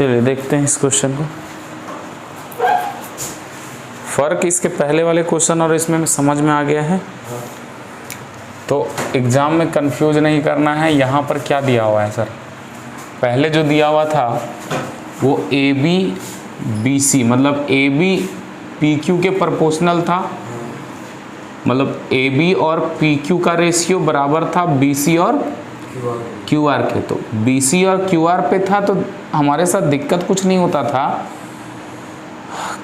चलिए देखते हैं इस क्वेश्चन को। फर्क इसके पहले वाले क्वेश्चन और इसमें समझ में आ गया है, तो एग्जाम में कंफ्यूज नहीं करना है। यहाँ पर क्या दिया हुआ है सर, पहले जो दिया हुआ था वो ए बी बी सी, मतलब ए बी पी क्यू के प्रोपोर्शनल था, मतलब ए बी और पी क्यू का रेशियो बराबर था बी सी और क्यू आर के। तो बी सी और क्यू आर पे था तो हमारे साथ दिक्कत कुछ नहीं होता था,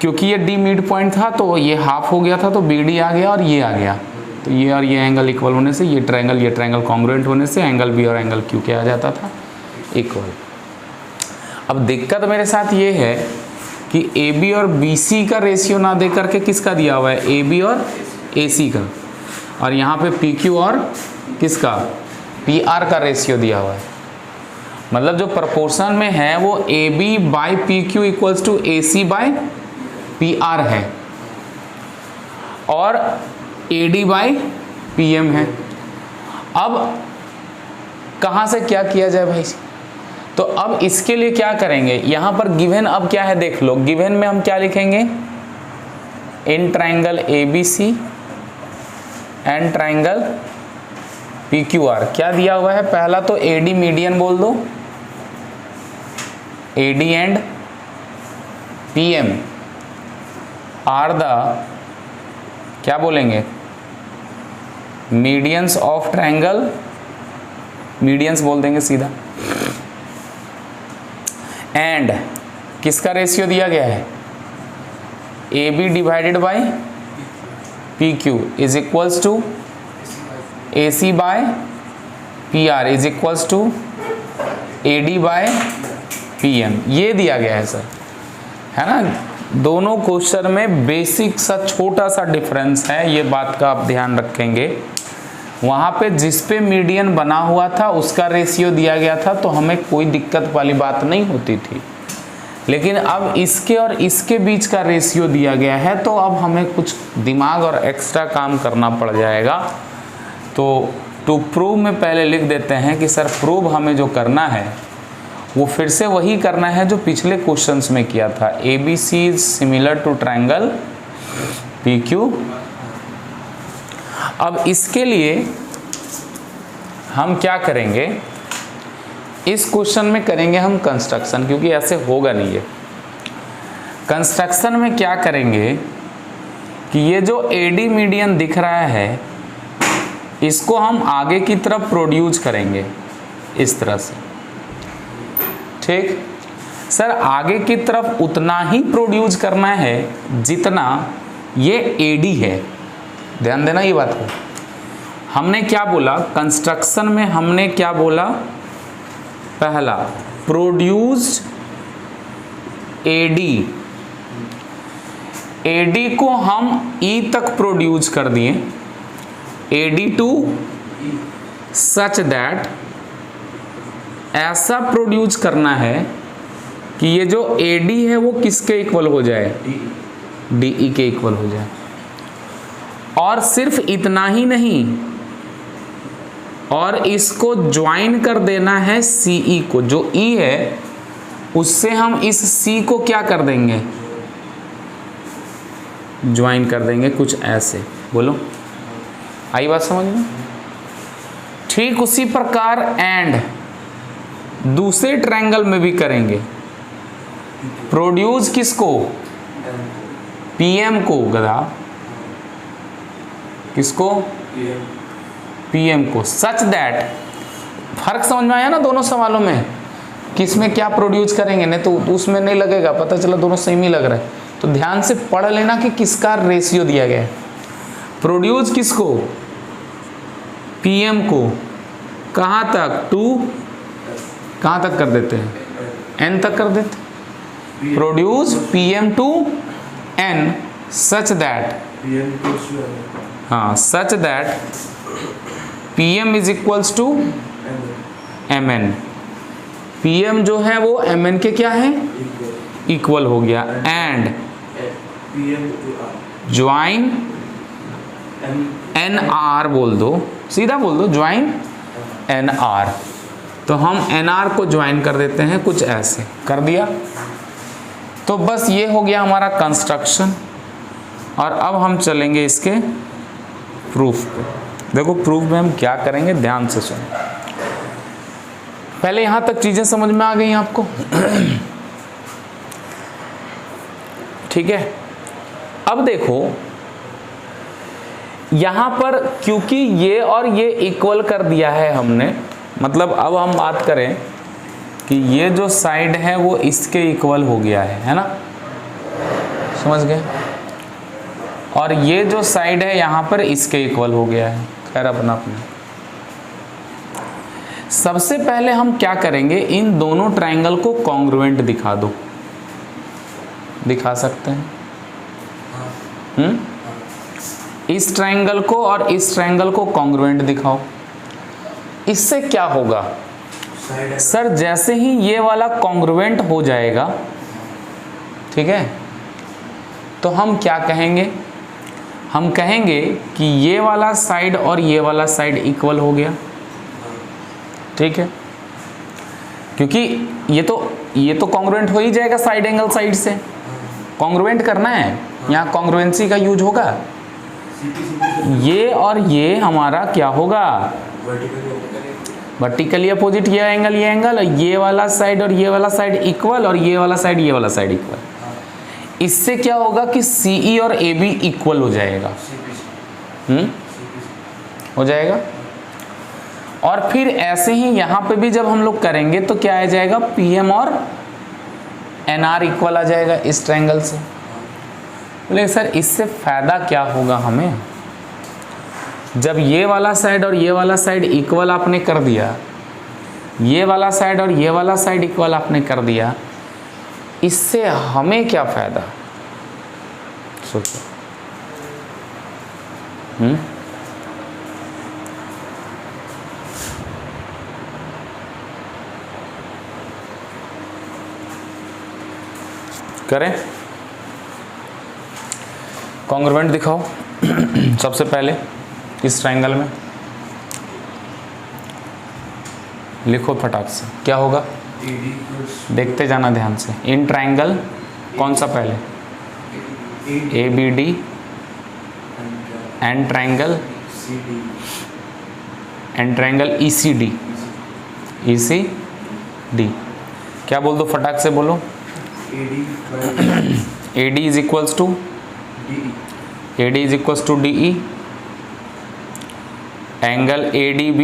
क्योंकि ये डी मिड पॉइंट था तो ये हाफ हो गया था, तो बी डी आ गया और ये आ गया, तो ये और ये एंगल इक्वल होने से ये ट्रायंगल कॉन्ग्रुएंट होने से एंगल बी और एंगल क्यू क्या आ जाता था, इक्वल। अब दिक्कत मेरे साथ ये है कि ए बी और बी सी का रेशियो ना दे करके किसका दिया हुआ है, ए बी और ए सी का, और यहाँ पे पी क्यू और किसका, पी आर का रेशियो दिया हुआ है। मतलब जो प्रोपोर्शन में है वो A B by P Q equals to A C by P R है, और A D by P M है। अब कहाँ से क्या किया जाए भाई, तो अब इसके लिए क्या करेंगे, यहाँ पर गिवन अब क्या है देख लो, गिवन में हम क्या लिखेंगे, in triangle A B C and triangle P Q R क्या दिया हुआ है, पहला तो ए डी मीडियन बोल दो, A D and P M are the क्या बोलेंगे, मीडियंस ऑफ ट्राइंगल, मीडियंस बोल देंगे सीधा, एंड किसका रेशियो दिया गया है, A B divided by P Q is equals to A C by P R is equals to A D by P M, ये दिया गया है सर, है ना। दोनों क्वेश्चन में बेसिक सा छोटा सा डिफरेंस है, ये बात का आप ध्यान रखेंगे। वहाँ पे जिस पे मीडियन बना हुआ था उसका रेशियो दिया गया था तो हमें कोई दिक्कत वाली बात नहीं होती थी, लेकिन अब इसके और इसके बीच का रेशियो दिया गया है तो अब हमें कुछ दिमाग और एक्स्ट्रा काम करना पड़ जाएगा। तो टू प्रूव में पहले लिख देते हैं कि सर प्रूव हमें जो करना है वो फिर से वही करना है जो पिछले क्वेश्चंस में किया था, A B C is similar to triangle P Q. अब इसके लिए हम क्या करेंगे, इस क्वेश्चन में करेंगे हम कंस्ट्रक्शन, क्योंकि ऐसे होगा नहीं है। कंस्ट्रक्शन में क्या करेंगे कि ये जो एडी मीडियन दिख रहा है इसको हम आगे की तरफ प्रोड्यूस करेंगे इस तरह से, ठीक। सर आगे की तरफ उतना ही प्रोड्यूस करना है जितना ये एडी है, ध्यान देना ये बात को। हमने क्या बोला कंस्ट्रक्शन में, हमने क्या बोला, पहला प्रोड्यूस्ड एडी, एडी को हम ई तक प्रोड्यूस कर दिए, एडी टू सच दैट, ऐसा प्रोड्यूस करना है कि ये जो एडी है वो किसके इक्वल हो जाए, डीई के इक्वल हो जाए। और सिर्फ इतना ही नहीं, और इसको ज्वाइन कर देना है सीई को, जो ई है उससे हम इस सी को क्या कर देंगे, ज्वाइन कर देंगे कुछ ऐसे, बोलो आई बात समझ में। ठीक उसी प्रकार एंड दूसरे ट्रायंगल में भी करेंगे, प्रोड्यूस किसको, पीएम को, गधा किसको, पीएम को, सच दैट। फर्क समझ में आया ना दोनों सवालों में, किसमें क्या प्रोड्यूस करेंगे, नहीं तो उसमें नहीं लगेगा, पता चला दोनों सेम ही लग रहा है। तो ध्यान से पढ़ लेना कि किसका रेशियो दिया गया है, प्रोड्यूस किसको, पीएम को, कहाँ तक, टू कहाँ तक कर देते हैं, एन तक कर देते, produce PM to n such that, हाँ such that PM is equals to M N, PM जो है वो एम एन के क्या है, इक्वल हो गया, एंड ज्वाइन एन आर बोल दो, सीधा बोल दो ज्वाइन एन आर, तो हम NR को ज्वाइन कर देते हैं कुछ ऐसे, कर दिया। तो बस ये हो गया हमारा कंस्ट्रक्शन। और अब हम चलेंगे इसके प्रूफ पे। देखो प्रूफ में हम क्या करेंगे, ध्यान से सुनो। पहले यहां तक चीजें समझ में आ गई आपको? ठीक है। अब देखो यहां पर क्योंकि ये और ये इक्वल कर दिया है हमने, मतलब अब हम बात करें कि ये जो साइड है वो इसके इक्वल हो गया है ना, समझ गए? और ये जो साइड है यहां पर इसके इक्वल हो गया है। खैर अपना अपना। सबसे पहले हम क्या करेंगे, इन दोनों ट्रायंगल को कॉन्ग्रुएंट दिखा दो। दिखा सकते हैं? इस ट्रायंगल को और इस ट्रायंगल को कॉन्ग्रुएंट दिखाओ। इससे क्या होगा सर, जैसे ही ये वाला कॉन्ग्रुएंट हो जाएगा, ठीक है, तो हम क्या कहेंगे, हम कहेंगे कि ये वाला साइड और ये वाला साइड इक्वल हो गया। ठीक है, क्योंकि ये तो कॉन्ग्रुएंट हो ही जाएगा साइड एंगल साइड से। कॉन्ग्रुएंट करना है, यहाँ कॉन्ग्रुएंसी का यूज होगा। ये और ये हमारा क्या होगा, वर्टिकली अपोजिट, ये एंगल, ये वाला साइड और ये वाला साइड इक्वल, और ये वाला साइड ये वाला साइड इक्वल। इससे क्या होगा कि CE और AB इक्वल हो जाएगा। हो जाएगा। और फिर ऐसे ही यहाँ पे भी जब हम लोग करेंगे तो क्या आ जाएगा, PM और NR इक्वल आ जाएगा इस ट्रायंगल से। बोले सर इससे फायदा क्या होगा हमें, जब ये वाला साइड और ये वाला साइड इक्वल आपने कर दिया, ये वाला साइड और ये वाला साइड इक्वल आपने कर दिया, इससे हमें क्या फायदा, सोचो। करें, कॉन्ग्रुएंट दिखाओ। सबसे पहले इस ट्रायंगल में लिखो फटाक से, क्या होगा देखते जाना ध्यान से। इन ट्रायंगल कौन सा पहले, ABD एंड ट्रायंगल ECD। क्या बोल दो, फटाक से बोलो। AD is equals to DE, angle ADB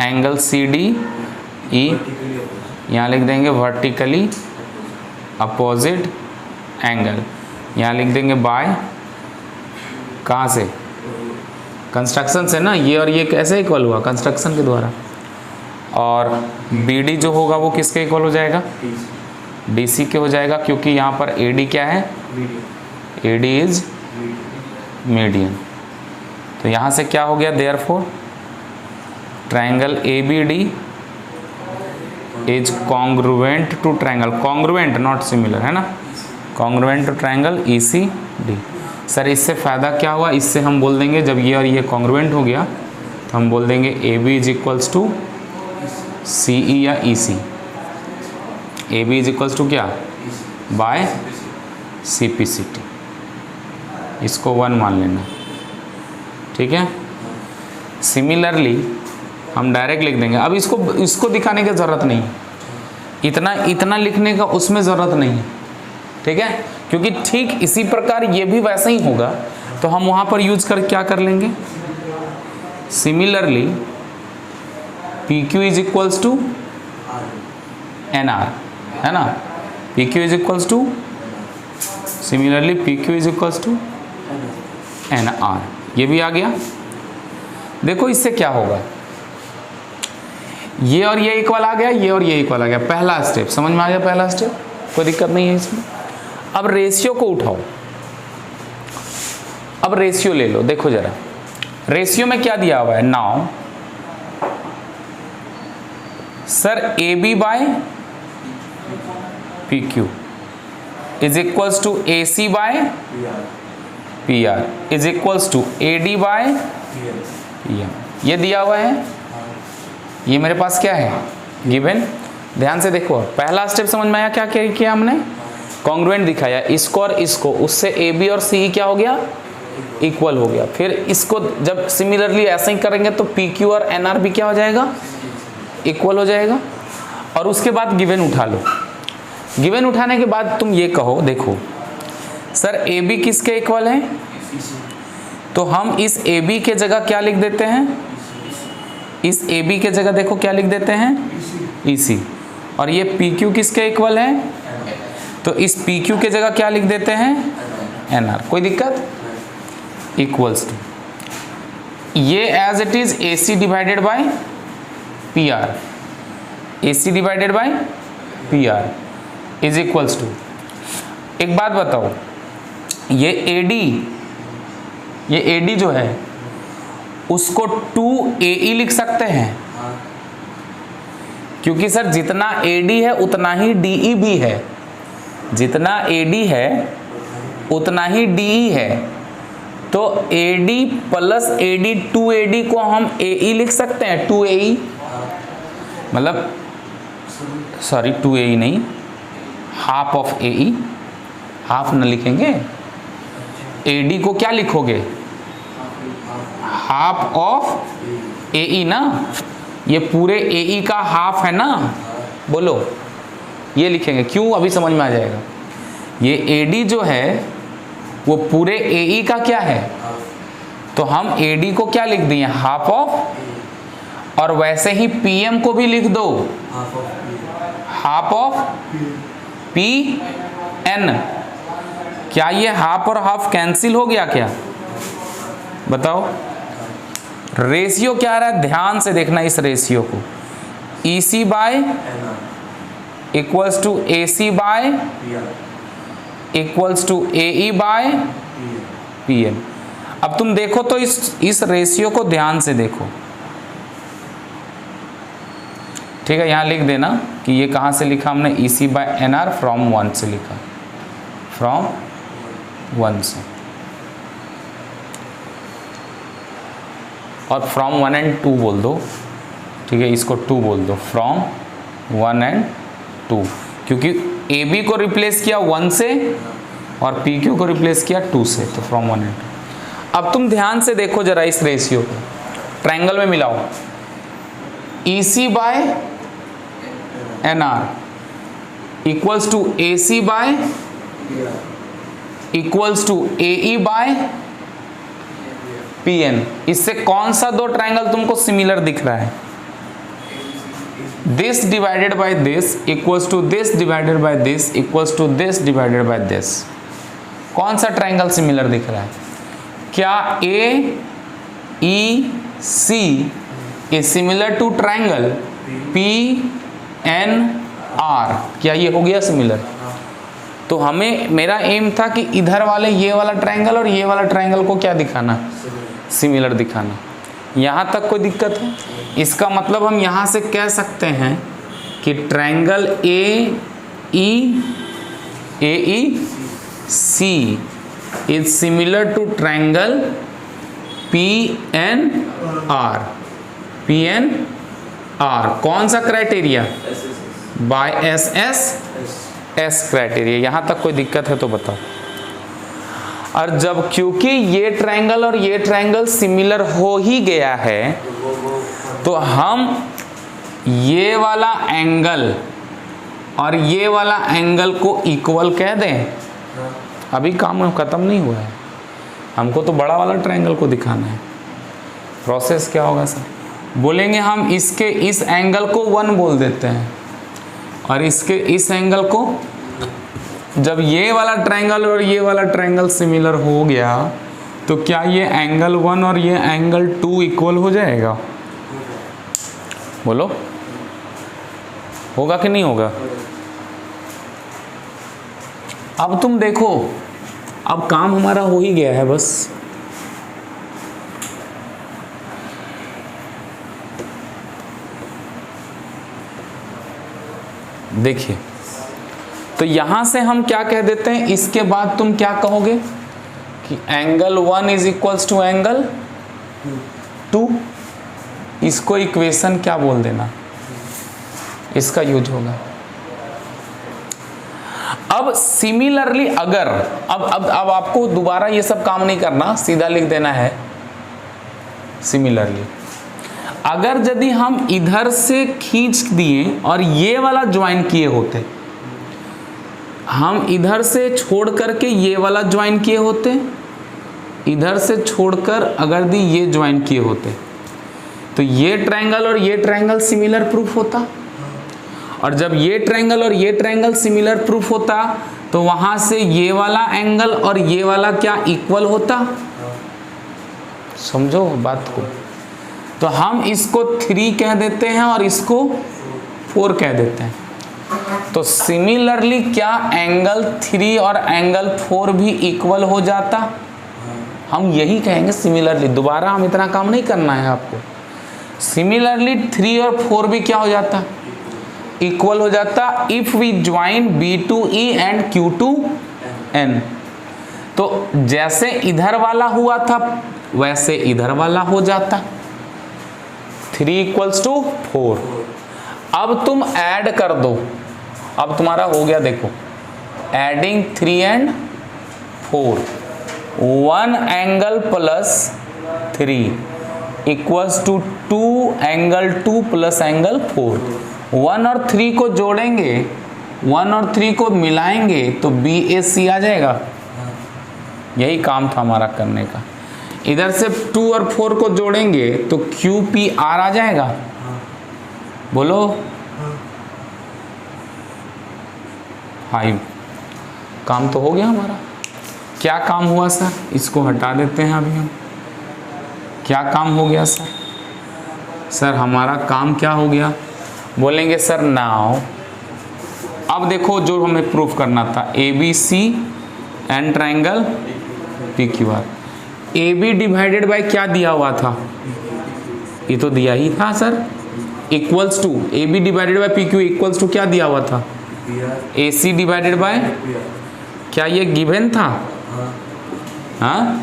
angle CDE, यहाँ लिख देंगे वर्टिकली अपोजिट एंगल, यहाँ लिख देंगे बाय, कहाँ से, कंस्ट्रक्शन से ना, ये और ये कैसे इक्वल हुआ, कंस्ट्रक्शन के द्वारा। और BD जो होगा वो किसके इक्वल हो जाएगा, DC के हो जाएगा, क्योंकि यहाँ पर AD क्या है, AD इज मीडियन। तो यहाँ से क्या हो गया, therefore triangle ABD is congruent to triangle, congruent not similar, है ना, congruent to triangle ECD। Sir इससे फ़ायदा क्या हुआ, इससे हम बोल देंगे जब ये और ये कॉन्ग्रुएंट हो गया तो हम बोल देंगे AB is equals to CE या EC। AB is equals to क्या, बाय CPCT, इसको 1 मान लेना। ठीक है, सिमिलरली हम डायरेक्ट लिख देंगे। अब इसको दिखाने की ज़रूरत नहीं, इतना लिखने का उसमें ज़रूरत नहीं, ठीक है, क्योंकि ठीक इसी प्रकार ये भी वैसा ही होगा। तो हम वहाँ पर यूज कर क्या कर लेंगे, similarly PQ is equals to NR, है ना, PQ is equals to, similarly PQ is equals to NR, ये भी आ गया। देखो इससे क्या होगा, ये और ये इक्वल आ गया, ये और ये इक्वल आ गया। पहला स्टेप समझ में आ गया, पहला स्टेप, कोई दिक्कत नहीं है इसमें। अब रेशियो को उठाओ, अब रेशियो ले लो। देखो जरा रेशियो में क्या दिया हुआ है, now sir AB by PQ is equals to AC by PR is equals to AD by PM, ये दिया हुआ है। ये मेरे पास क्या है, गिवन। ध्यान से देखो, पहला स्टेप समझ में आया, क्या किया हमने, कॉन्ग्रुएंट दिखाया, इसको और इसको, उससे ए बी और सी क्या हो गया, इक्वल हो गया। फिर इसको जब सिमिलरली ऐसे ही करेंगे तो पी क्यू और एन आर भी क्या हो जाएगा, इक्वल हो जाएगा। और उसके बाद गिवन उठा लो। गिवन उठाने के बाद तुम ये कहो, देखो सर ए बी किसके इक्वल है, तो हम इस ए बी के जगह क्या लिख देते हैं, इस ए बी के जगह देखो क्या लिख देते हैं, ई सी। और ये पी क्यू किसके इक्वल है, तो इस पी क्यू के जगह क्या लिख देते हैं, एन आर। कोई दिक्कत, इक्वल्स टू ये as it is A C divided by P R, A C divided by P R is equals to, एक बात बताओ, ये एडी जो है उसको 2AE लिख सकते हैं, क्योंकि सर जितना AD है उतना ही DE भी है, जितना AD है उतना ही DE है। तो AD प्लस AD 2AD को हम AE लिख सकते हैं, 2AE, मतलब सॉरी 2AE नहीं, हाफ ऑफ AE, हाफ न लिखेंगे, AD को क्या लिखोगे, हाफ ऑफ AE ना, ये पूरे AE का हाफ है ना, बोलो, ये लिखेंगे, क्यों अभी समझ में आ जाएगा। ये AD जो है वो पूरे AE का क्या है, तो हम AD को क्या लिख दिए, हाफ ऑफ, और वैसे ही PM को भी लिख दो, हाफ ऑफ PN। क्या ये हाफ और हाफ कैंसिल हो गया क्या, बताओ। रेशियो क्या आ रहा है, ध्यान से देखना इस रेशियो को, EC by equals to AC by equals to AE by PN। अब तुम देखो तो इस रेशियो को ध्यान से देखो, ठीक है। यहां लिख देना कि ये कहां से लिखा हमने, EC बाय NR फ्रॉम 1 से लिखा, फ्रॉम 1 से, और फ्रॉम 1 एंड 2 बोल दो, ठीक है, इसको 2 बोल दो, फ्रॉम 1 एंड 2, क्योंकि AB को रिप्लेस किया 1 से और PQ को रिप्लेस किया 2 से, तो फ्रॉम 1 एंड 2। अब तुम ध्यान से देखो जरा इस रेशियो को, ट्रायंगल में मिलाओ, EC by NR equals to AC by equals to AE by PN। इससे कौन सा दो ट्रायंगल तुमको सिमिलर दिख रहा है, this divided by this equals to this divided by this equals to this divided by this, कौन सा ट्रायंगल सिमिलर दिख रहा है, क्या AEC is similar to triangle PNR, क्या ये हो गया सिमिलर। तो हमें, मेरा एम था कि इधर वाले ये वाला ट्रायंगल और ये वाला ट्रायंगल को क्या दिखाना, सिमिलर दिखाना। यहाँ तक कोई दिक्कत है, इसका मतलब हम यहाँ से कह सकते हैं कि triangle AEC is similar to triangle PNR। कौन सा क्राइटेरिया, बाय SS क्राइटेरिया। यहाँ तक कोई दिक्कत है तो बताओ। और जब क्योंकि ये ट्रायंगल और ये ट्रायंगल सिमिलर हो ही गया है, तो हम ये वाला एंगल और ये वाला एंगल को इक्वल कह दें। अभी काम खत्म नहीं हुआ है, हमको तो बड़ा वाला ट्रायंगल को दिखाना है। प्रोसेस क्या होगा सर, बोलेंगे हम इसके इस एंगल को 1 बोल देते हैं और इसके इस एंगल को, जब ये वाला ट्रायंगल और ये वाला ट्रायंगल सिमिलर हो गया तो क्या ये एंगल 1 और ये एंगल 2 इक्वल हो जाएगा, बोलो होगा कि नहीं होगा। अब तुम देखो, अब काम हमारा हो ही गया है बस। देखिए, तो यहां से हम क्या कह देते हैं, इसके बाद तुम क्या कहोगे कि angle 1 is equals to angle 2, इसको इक्वेशन क्या बोल देना, इसका यूज होगा। अब सिमिलरली अगर अब आपको दोबारा ये सब काम नहीं करना, सीधा लिख देना है सिमिलरली। अगर यदि हम इधर से खींच दिए और ये वाला ज्वाइन किए होते, हम इधर से छोड़ करके ये वाला ज्वाइन किए होते, इधर से छोड़कर अगर दी ये ज्वाइन किए होते, तो ये ट्रायंगल और ये ट्रायंगल सिमिलर प्रूफ होता। और जब ये ट्रायंगल और ये ट्रायंगल सिमिलर प्रूफ होता तो वहां से ये वाला एंगल और ये वाला क्या इक्वल होता। समझो बात को। तो हम इसको 3 कह देते हैं और इसको 4 कह देते हैं। तो सिमिलरली क्या एंगल 3 और एंगल 4 भी इक्वल हो जाता, हम यही कहेंगे सिमिलरली। दोबारा हम इतना काम नहीं करना है आपको। सिमिलरली 3 और 4 भी क्या हो जाता, इक्वल हो जाता if we join B2E and Q2N। तो जैसे इधर वाला हुआ था वैसे इधर वाला हो जाता, 3 = 4। अब तुम ऐड कर दो, अब तुम्हारा हो गया, देखो adding 3 and 4, 1 angle plus 3 = 2 angle 2 plus angle 4। 1 और 3 को जोड़ेंगे, 1 और 3 को मिलाएंगे तो BAC आ जाएगा। यही काम था हमारा करने का। इधर से 2 और 4 को जोड़ेंगे तो QPR आ जाएगा। बोलो 5। काम तो हो गया हमारा। क्या काम हुआ सर, इसको हटा देते हैं अभी हम। क्या काम हो गया सर? सर हमारा काम क्या हो गया, बोलेंगे सर नाउ। अब देखो जो हमें प्रूफ करना था, ABC and triangle PQR। AB divided by क्या दिया हुआ था, ये तो दिया ही था sir, equals to AB divided by PQ equals to क्या दिया हुआ था, AC डिवाइडेड बाय, क्या ये गिवन था? हाँ।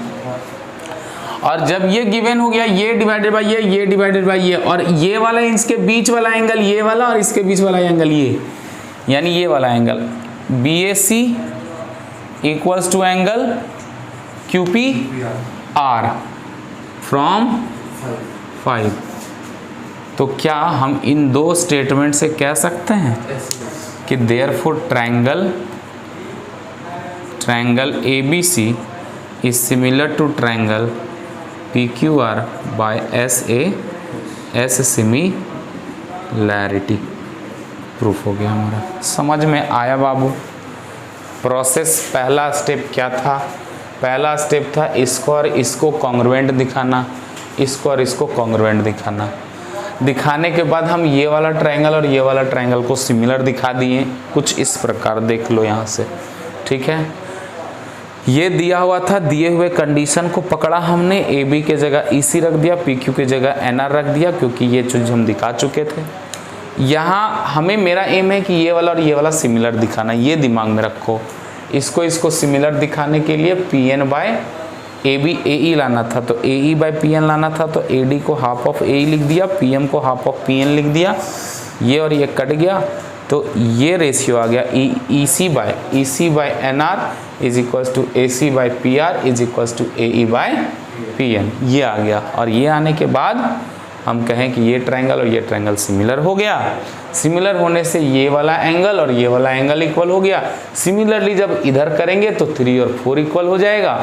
और जब ये गिवन हो गया, ये डिवाइडेड बाय ये डिवाइडेड बाय ये, और ये वाला इसके बीच वाला एंगल ये वाला, और इसके बीच वाला एंगल ये, यानी ये वाला angle BAC equals to angle QPR from 5। तो क्या हम इन दो स्टेटमेंट से कह सकते हैं कि therefore triangle ABC is similar to triangle PQR by S similarity। Proof हो गया हमारा। समझ में आया बाबू? प्रोसेस पहला स्टेप क्या था? पहला स्टेप था इसको और इसको कॉन्ग्रुएंट दिखाना, इसको और इसको कॉन्ग्रुएंट दिखाना। दिखाने के बाद हम ये वाला ट्रायंगल और ये वाला ट्रायंगल को सिमिलर दिखा दिए, कुछ इस प्रकार देख लो यहाँ से, ठीक है। ये दिया हुआ था, दिए हुए कंडीशन को पकड़ा हमने, AB के जगह EC रख दिया, PQ के जगह NR रख दिया, क्योंकि ये चीज़ हम दिखा चुके थे। यहाँ हमें मेरा एम है कि ये वाला और ये वाला सिमिलर दिखाना, ये दिमाग में रखो। इसको सिमिलर दिखाने के लिए PN बाय AB AE लाना था, तो AE बाय PN लाना था, तो AD को हाफ ऑफ AE लिख दिया, PM को हाफ ऑफ PN लिख दिया, ये और ये कट गया, तो ये रेशियो आ गया EC by NR is equals to AC by PR is equals to AE by PN, ये आ गया। और ये आने के बाद हम कहें कि ये ट्रायंगल और ये ट्रायंगल सिमिलर हो गया। सिमिलर होने से ये वाला एंगल और ये वाला एंगल इक्वल हो गया। सिमिलरली जब इधर करेंगे तो 3 और 4 इक्वल हो जाएगा,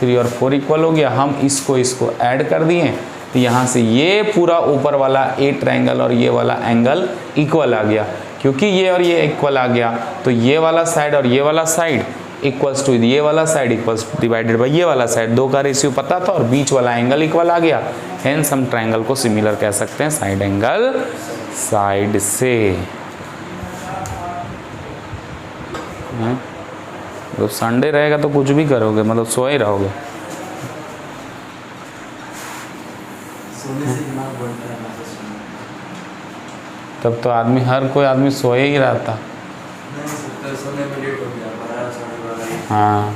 3 और 4 इक्वल हो गया। हम इसको ऐड कर दिए, तो यहाँ से ये पूरा ऊपर वाला ए ट्रायंगल और ये वाला एंगल इक्वल आ गया। क्योंकि ये और ये इक्वल आ गया, तो ये वाला साइड और ये वाला साइड इक्वल्स टू ये वाला साइड इक्वल्स डिवाइडेड बाय ये वाला साइड, दो का रेशियो पता था और बीच वाला एंगल इक्वल आ गया। हेंस हम ट्रायंगल को सिमिलर कह सकते हैं साइड एंगल साइड से। तो संडे रहेगा तो कुछ भी करोगे, मतलब सो ही रहोगे। तब तो आदमी, हर कोई आदमी सोए ही रहता। हाँ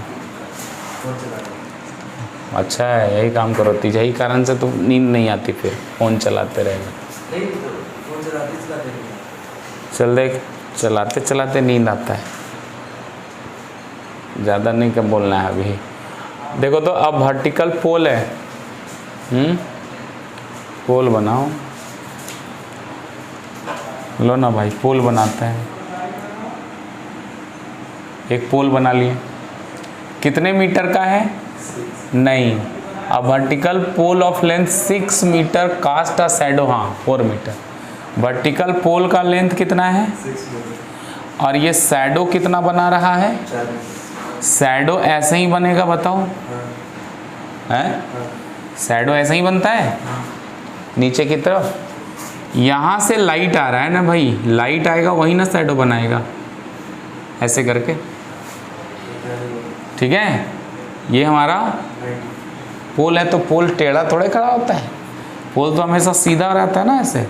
अच्छा है, यही काम करो, यही कारण से तो नींद नहीं आती, फिर फ़ोन चलाते रहेगा। नहीं तो फोन चलाते चल देख, चलाते चलाते नींद आता है, ज़्यादा नहीं कब बोलना है अभी। देखो तो अब वर्टिकल पोल है, पोल बनाओ, लो ना भाई, पोल बनाते हैं। एक पोल बना लिए, कितने मीटर का है? नहीं, a vertical pole of length 6 metre cast a shadow, हाँ 4 मीटर। वर्टिकल पोल का लेंथ कितना है? 6 मीटर। और ये शैडो कितना बना रहा है? 4 मीटर। शैडो ऐसे ही बनेगा, बताओ है? शैडो ऐसे ही बनता है नीचे की तरफ। यहाँ से लाइट आ रहा है ना भाई, लाइट आएगा वही ना शैडो बनाएगा, ऐसे करके, ठीक है। ये हमारा पोल है, तो पोल टेढ़ा थोड़े खड़ा होता है, पोल तो हमेशा सीधा रहता है ना, ऐसे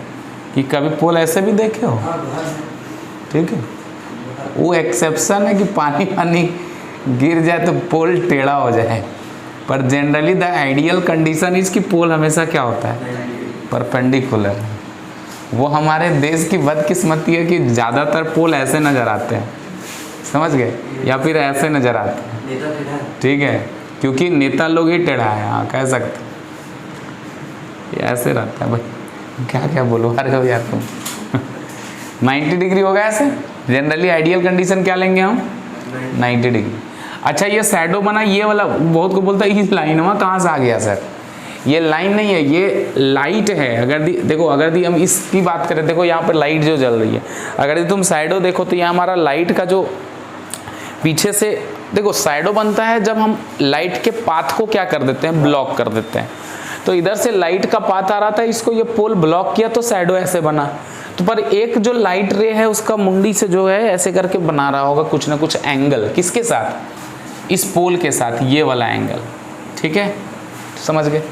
कि कभी पोल ऐसे भी देखे हो, ठीक है। वो एक्सेप्शन है कि पानी पानी गिर जाए तो पोल टेढ़ा हो जाए, पर generally the ideal condition is कि पोल हमेशा क्या होता है? परपेंडिकुलर। वो हमारे देश की बदकिस्मती है कि ज़्यादातर पोल ऐसे नज़र आते हैं, समझ गए, या फिर ऐसे नज़र आते हैं, ठीक है, क्योंकि नेता लोग ही टेढ़ा है, हाँ कह सकते, ये ऐसे रहता है भाई, क्या क्या बोलो अरे हो यार तुम 90 डिग्री होगा ऐसे। जनरली आइडियल कंडीशन क्या लेंगे हम? 90 डिग्री। अच्छा ये शैडो बना, ये वाला बहुत को बोलता है ये लाइन वहाँ कहाँ से आ गया सर? ये लाइन नहीं है, ये लाइट है। अगर देखो, अगर हम इसकी बात करें, देखो यहाँ पर लाइट जो जल रही है, अगर तुम शैडो देखो तो यहाँ हमारा लाइट का जो पीछे से, देखो शैडो बनता है जब हम लाइट के पाथ को क्या कर देते हैं? ब्लॉक कर देते हैं। तो इधर से लाइट का पाथ आ रहा था, इसको ये पोल ब्लॉक किया तो शैडो ऐसे बना। तो पर एक जो लाइट रे है उसका मुंडी से जो है ऐसे करके बना रहा होगा कुछ ना कुछ एंगल, किसके साथ? इस पोल के साथ, ये वाला एंगल, ठीक है, समझ गए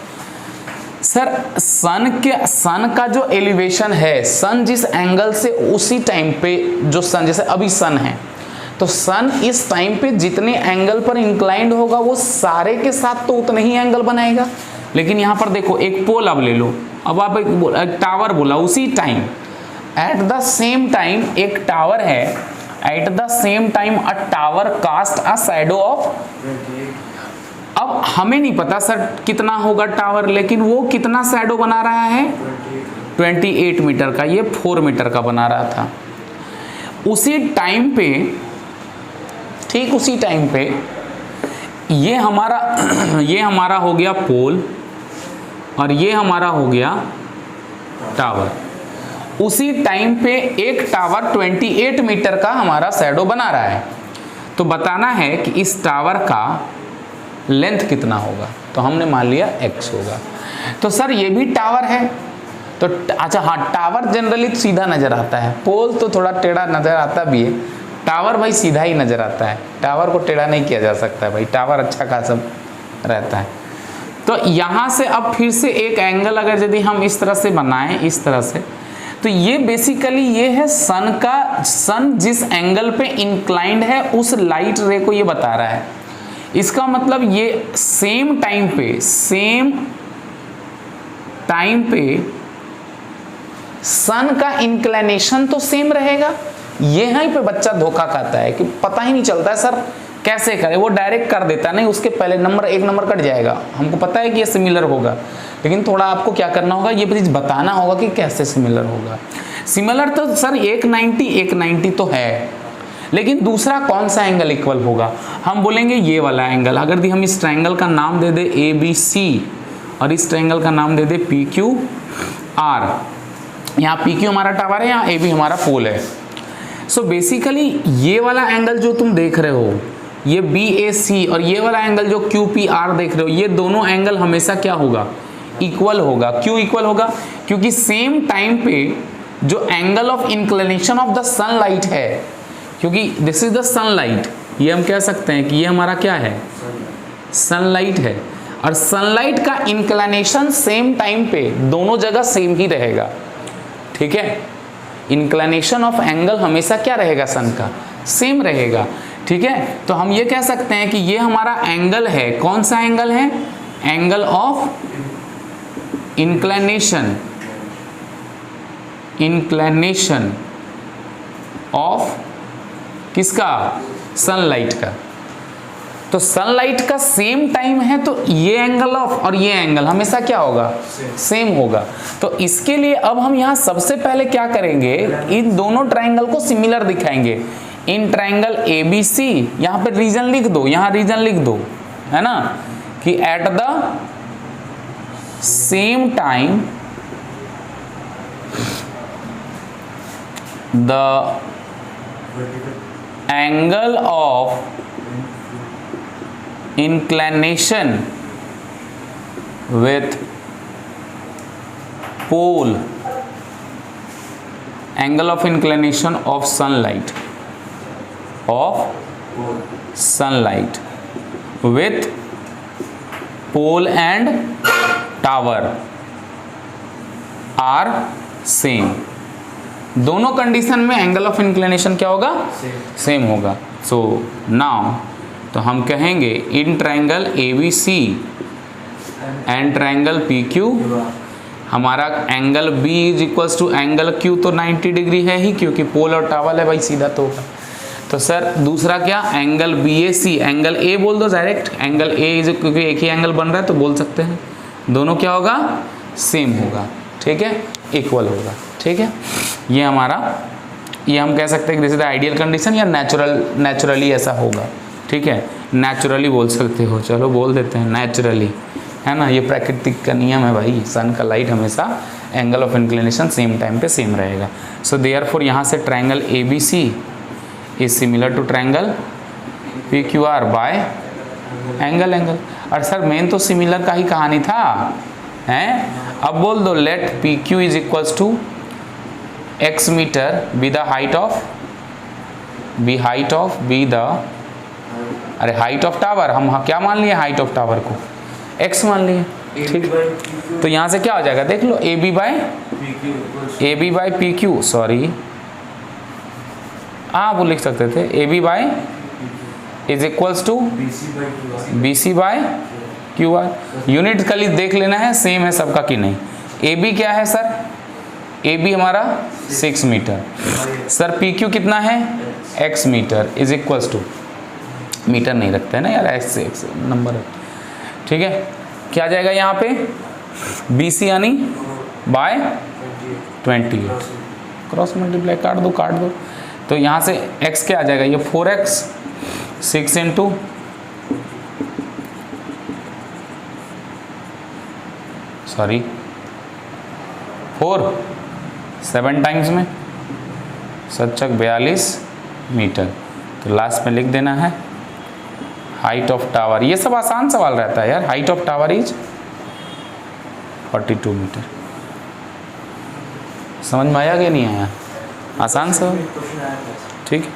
सर। सन का जो एलिवेशन है, सन जिस एंगल से, उसी टाइम पे जो सन, जैसे अभी सन है तो सन इस टाइम पे जितने एंगल पर इंक्लाइंड होगा वो सारे के साथ तो उतने ही एंगल बनाएगा। लेकिन यहाँ पर देखो एक पोल अब ले लो, अब आप एक टावर बोला, उसी time at the same time एक टावर है, at the same time a tower cast a shadow of, अब हमें नहीं पता सर कितना होगा टावर, लेकिन वो कितना शैडो बना रहा है? 28 मीटर का, ये 4 मीटर का बना रहा था। उसी टाइम पे, ठीक उसी टाइम पे ये हमारा हो गया पोल और ये हमारा हो गया टावर। उसी टाइम पे एक टावर 28 मीटर का हमारा शैडो बना रहा है। तो बताना है कि इस टावर का लेंथ कितना होगा, तो हमने मान लिया x होगा। तो सर ये भी टावर है, तो अच्छा हाँ, टावर जनरली सीधा नजर आता है, पोल तो थोड़ा टेढ़ा नजर आता भी है, टावर भाई सीधा ही नजर आता है, टावर को टेढ़ा नहीं किया जा सकता है भाई, टावर अच्छा खासा रहता है। तो यहाँ से अब फिर से एक एंगल अगर यदि हम इस तरह से बनाएं, इस तरह से, तो ये बेसिकली ये है सन का, सन जिस एंगल पे इंक्लाइंड है उस लाइट रे को ये बता रहा है। इसका मतलब ये सेम टाइम पे सन का इंक्लिनेशन तो सेम रहेगा। यहीं पे बच्चा धोखा खाता है कि पता ही नहीं चलता है सर कैसे करे, वो डायरेक्ट कर देता है, नहीं उसके पहले एक नंबर कट जाएगा। हमको पता है कि ये सिमिलर होगा, लेकिन थोड़ा आपको क्या करना होगा, ये चीज बताना होगा कि कैसे सिमिलर होगा। सिमिलर तो सर 190 तो है, लेकिन दूसरा कौन सा एंगल इक्वल होगा? हम बोलेंगे ये वाला एंगल। अगर हम इस ट्रायंगल का नाम दे दे ABC और इस ट्रायंगल का नाम दे दे PQR, यहाँ PQ हमारा टावर है, यहाँ AB हमारा पोल है। सो बेसिकली ये वाला एंगल जो तुम देख रहे हो, ये BAC, और ये वाला एंगल जो QPR देख रहे हो, ये दोनों एंगल हमेशा क्या होगा? इक्वल होगा। क्यों इक्वल होगा? क्योंकि सेम टाइम पे जो angle of inclination of the sunlight है, क्योंकि दिस इज द सनलाइट, ये हम कह सकते हैं कि ये हमारा क्या है? सनलाइट है, और सनलाइट का इंक्लिनेशन सेम टाइम पे दोनों जगह सेम ही रहेगा, ठीक है। इंक्लिनेशन ऑफ एंगल हमेशा क्या रहेगा? सन का सेम रहेगा, ठीक है। तो हम ये कह सकते हैं कि ये हमारा एंगल है, कौन सा एंगल है? एंगल ऑफ इंक्लिनेशन ऑफ किसका? सनलाइट का। तो सनलाइट का सेम टाइम है तो ये एंगल ऑफ और ये एंगल हमेशा क्या होगा? सेम होगा। तो इसके लिए अब हम यहां सबसे पहले क्या करेंगे, इन दोनों ट्राइंगल को सिमिलर दिखाएंगे। इन ट्राइंगल ABC, यहां पे रीजन लिख दो, यहां रीजन लिख दो, है ना, कि eight the same time the angle of inclination with pole, angle of inclination of sunlight with pole and tower are same। दोनों कंडीशन में एंगल ऑफ इंक्लिनेशन क्या होगा? सेम होगा। सो नाउ तो हम कहेंगे in triangle ABC and triangle PQ हमारा angle B is equals to angle Q, तो 90 डिग्री है ही, क्योंकि पोल और टावल है भाई, सीधा तो होगा। तो सर दूसरा क्या? एंगल BAC, एंगल A बोल दो डायरेक्ट, एंगल A इज, क्योंकि एक ही एंगल बन रहा है तो बोल सकते हैं। दोनों क्या होगा? सेम होगा, ठीक है, इक्वल होगा, ठीक है। ये हमारा, ये हम कह सकते हैं कि this is the ideal condition, या नेचुरली ऐसा होगा, ठीक है। नेचुरली बोल सकते हो, चलो बोल देते हैं नेचुरली, है ना, ये प्राकृतिक का नियम है भाई, सन का लाइट हमेशा angle of inclination same time पे सेम रहेगा। सो देयरफॉर यहाँ से triangle ABC is similar to triangle PQR by angle. और सर मेन तो सिमिलर का ही कहानी था, हैं। अब बोल दो let PQ is equals to x metre be the height of height of tower. हम क्या मान लिए? हाइट ऑफ टावर को x मान लिए, ठीक। तो यहां से क्या हो जाएगा देख लो, AB बाय PQ, सॉरी वो लिख सकते थे AB by is equals to BC by QR। Unit खाली देख लेना है सेम है सबका कि नहीं। AB क्या है सर? AB हमारा 6 मीटर। सर PQ कितना है? x metre is equals to, metre नहीं रखते हैं ना यार, x नंबर है, ठीक है। क्या आ जाएगा यहाँ पे? BC यानी बाय 28, क्रॉस मल्टीप्लाई काट दो। तो यहाँ से x क्या आ जाएगा? ये 4x 6 इंटू सॉरी 4 7 टाइम्स में 7 42 मीटर। तो लास्ट में लिख देना है हाइट ऑफ टावर। ये सब आसान सवाल रहता है यार। Height of tower is 42 metre. समझ में आया कि नहीं आया? आसान सवाल, ठीक है।